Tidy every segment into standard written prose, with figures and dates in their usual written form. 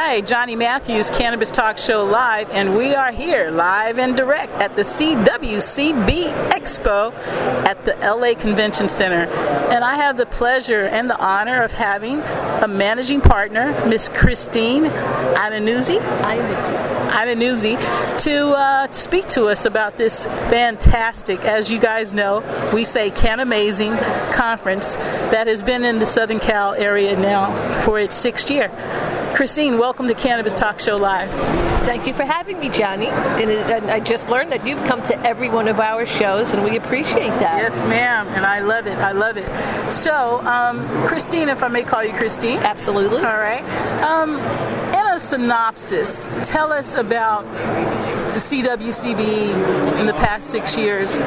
right, Johnny Matthews, Cannabis Talk Show Live, and we are here live and direct at the CWCB Expo at the LA Convention Center. And I have the pleasure and the honor of having a managing partner, Miss Christine Ianuzzi, to speak to us about this fantastic, as you guys know, we say Can-Amazing conference that has been in the Southern Cal area now for its 6th year. Christine, welcome to Cannabis Talk Show Live. Thank you for having me, Johnny. And I just learned that you've come to every one of our shows, and we appreciate that. Yes, ma'am, and I love it. I love it. So, Christine, if I may call you Christine. Absolutely. All right. In a synopsis, tell us about the CWCB in the past 6 years,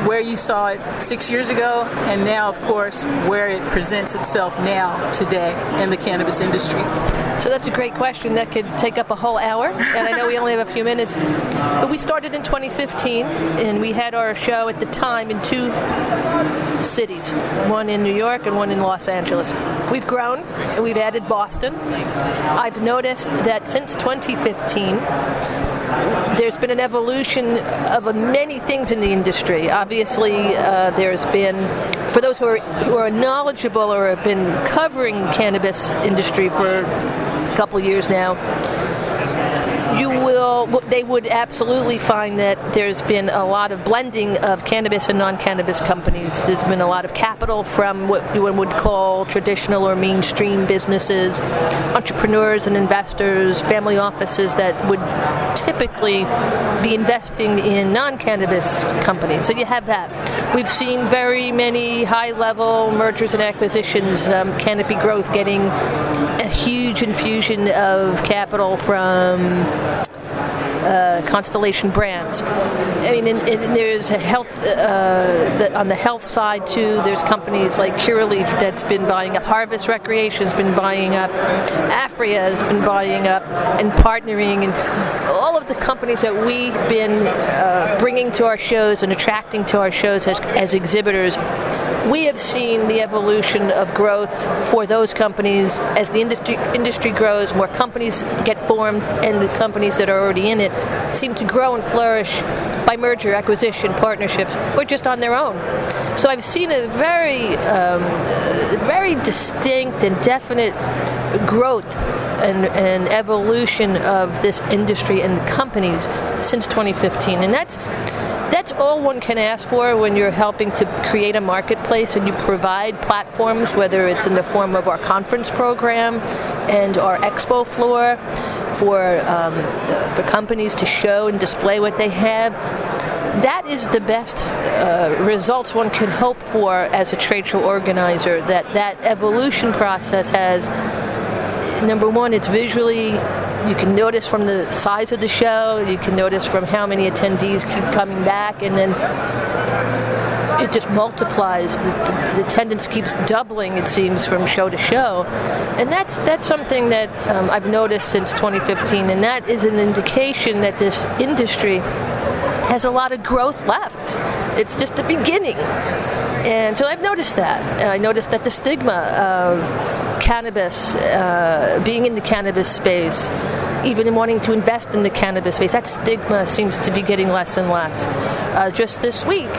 where you saw it 6 years ago, and now, of course, where it presents itself now, today, in the cannabis industry. So that's a great question. That could take up a whole hour, and I know we only have a few minutes. But we started in 2015, and we had our show at the time in 2 cities, one in New York and one in Los Angeles. We've grown, and we've added Boston. I've noticed that since 2015, there's been an evolution of many things in the industry. Obviously, there's been, for those who are knowledgeable or have been covering cannabis industry for a couple of years now, they would absolutely find that there's been a lot of blending of cannabis and non-cannabis companies. There's been a lot of capital from what one would call traditional or mainstream businesses, entrepreneurs and investors, family offices that would typically be investing in non-cannabis companies. So you have that. We've seen very many high-level mergers and acquisitions, Canopy Growth getting a huge infusion of capital from Constellation Brands. I mean, and there's a health, on the health side too, there's companies like Curaleaf that's been buying up, Harvest Recreation's been buying up, Afria has been buying up and partnering, and all of the companies that we've been bringing to our shows and attracting to our shows as exhibitors. We have seen the evolution of growth for those companies as the industry grows, more companies get formed, and the companies that are already in it seem to grow and flourish by merger, acquisition, partnerships, or just on their own. So I've seen a very distinct and definite growth and evolution of this industry and companies since 2015, and that's all one can ask for when you're helping to create a marketplace and you provide platforms, whether it's in the form of our conference program and our expo floor for companies to show and display what they have. That is the best results one could hope for as a trade show organizer. That evolution process has, number one, it's visually. You can notice from the size of the show, you can notice from how many attendees keep coming back, and then it just multiplies. The attendance keeps doubling, it seems, from show to show. And that's something that I've noticed since 2015, and that is an indication that this industry has a lot of growth left. It's just the beginning. And so I've noticed that. And I noticed that the stigma of cannabis, being in the cannabis space, even in wanting to invest in the cannabis space, that stigma seems to be getting less and less. Just this week,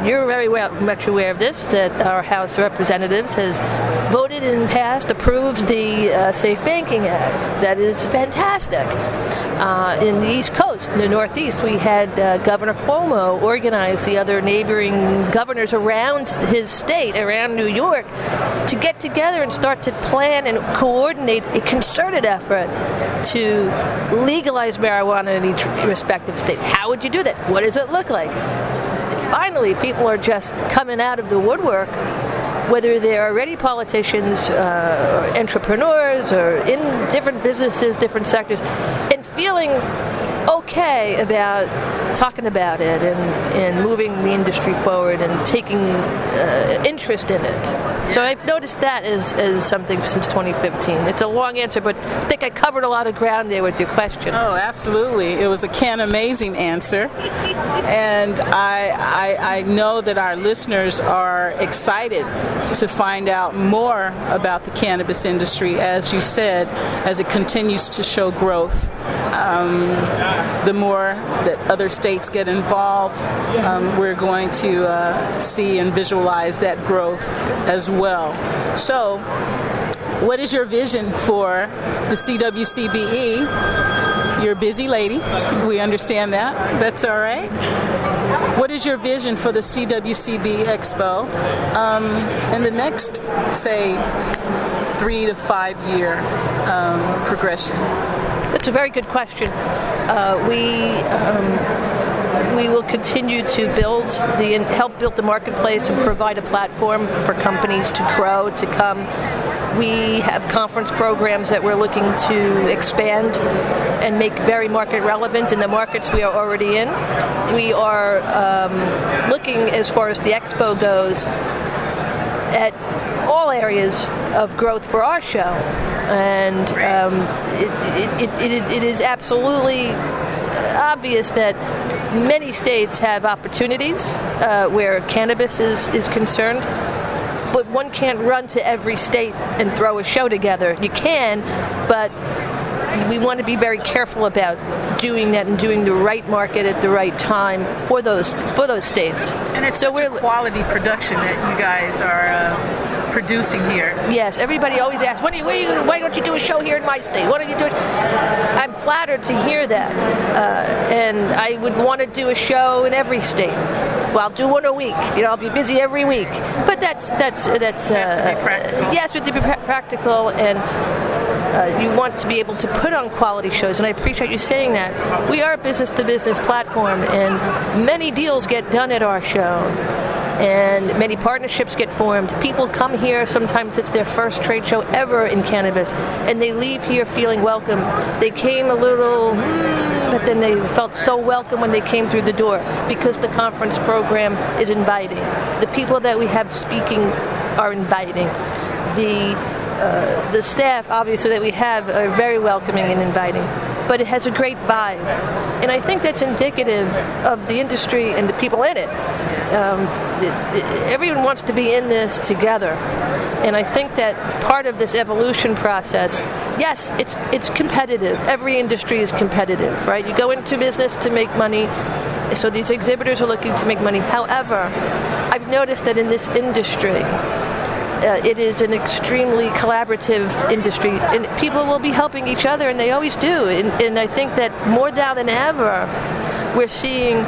you're very much aware of this, that our House of Representatives has voted and passed, approved the Safe Banking Act. That is fantastic. In the East Coast, in the Northeast, we had Governor Cuomo organize the other neighboring governors around his state, around New York, to get together and start to plan and coordinate a concerted effort to legalize marijuana in each respective state. How would you do that? What does it look like? Finally, people are just coming out of the woodwork, whether they're already politicians, or entrepreneurs, or in different businesses, different sectors, and feeling okay about talking about it and moving the industry forward and taking interest in it. So I've noticed that as something since 2015. It's a long answer, but I think I covered a lot of ground there with your question. Oh, absolutely. It was a amazing answer. And I know that our listeners are excited to find out more about the cannabis industry, as you said, as it continues to show growth. The more that other states get involved, we're going to see and visualize that growth as well. So, what is your vision for the CWCBE? You're a busy lady. We understand that. That's all right. What is your vision for the CWCB Expo in the next, say, 3 to 5 year progression? That's a very good question. We will continue to help build the marketplace and provide a platform for companies to grow, to come. We have conference programs that we're looking to expand and make very market relevant in the markets we are already in. We are looking, as far as the expo goes, at all areas of growth for our show. And it is absolutely obvious that many states have opportunities where cannabis is concerned, but one can't run to every state and throw a show together. You can, but we want to be very careful about doing that and doing the right market at the right time for those states. And it's such a quality production that you guys are producing here. Yes, everybody always asks, why don't you do a show here in my state? Why don't you do it? I'm flattered to hear that, and I would want to do a show in every state. Well, I'll do one a week. I'll be busy every week. But that's you have to be practical. Yes, we have to be practical, and you want to be able to put on quality shows, and I appreciate you saying that. We are a business-to-business platform, and many deals get done at our show. And many partnerships get formed. People come here, sometimes it's their first trade show ever in cannabis, and they leave here feeling welcome. They came a little, but then they felt so welcome when they came through the door because the conference program is inviting. The people that we have speaking are inviting. The staff, obviously, that we have are very welcoming and inviting, but it has a great vibe. And I think that's indicative of the industry and the people in it. Everyone wants to be in this together. And I think that part of this evolution process, yes, it's competitive. Every industry is competitive, right? You go into business to make money, so these exhibitors are looking to make money. However, I've noticed that in this industry, it is an extremely collaborative industry, and people will be helping each other, and they always do. And I think that more now than ever, we're seeing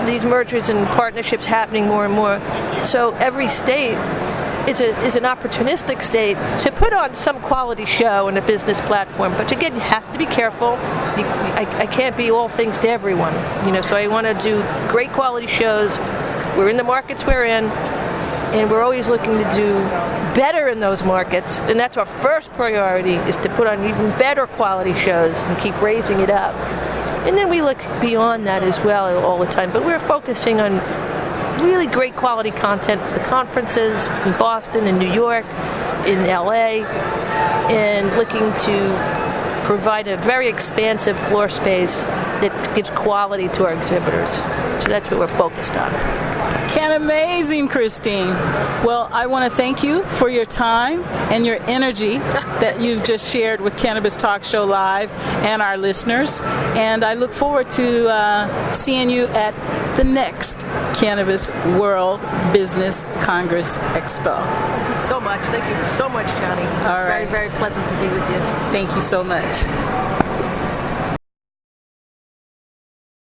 these mergers and partnerships happening more and more. So every state is an opportunistic state to put on some quality show and a business platform. But again, you have to be careful. I can't be all things to everyone. So I want to do great quality shows. We're in the markets we're in, and we're always looking to do better in those markets. And that's our first priority, is to put on even better quality shows and keep raising it up. And then we look beyond that as well all the time. But we're focusing on really great quality content for the conferences in Boston, in New York, in LA, and looking to provide a very expansive floor space that gives quality to our exhibitors. So that's what we're focused on. Amazing, Christine. Well, I want to thank you for your time and your energy that you've just shared with Cannabis Talk Show Live and our listeners. And I look forward to seeing you at the next Cannabis World Business Congress Expo. Thank you so much. Thank you so much, Johnny. All right. Very, very pleasant to be with you. Thank you so much.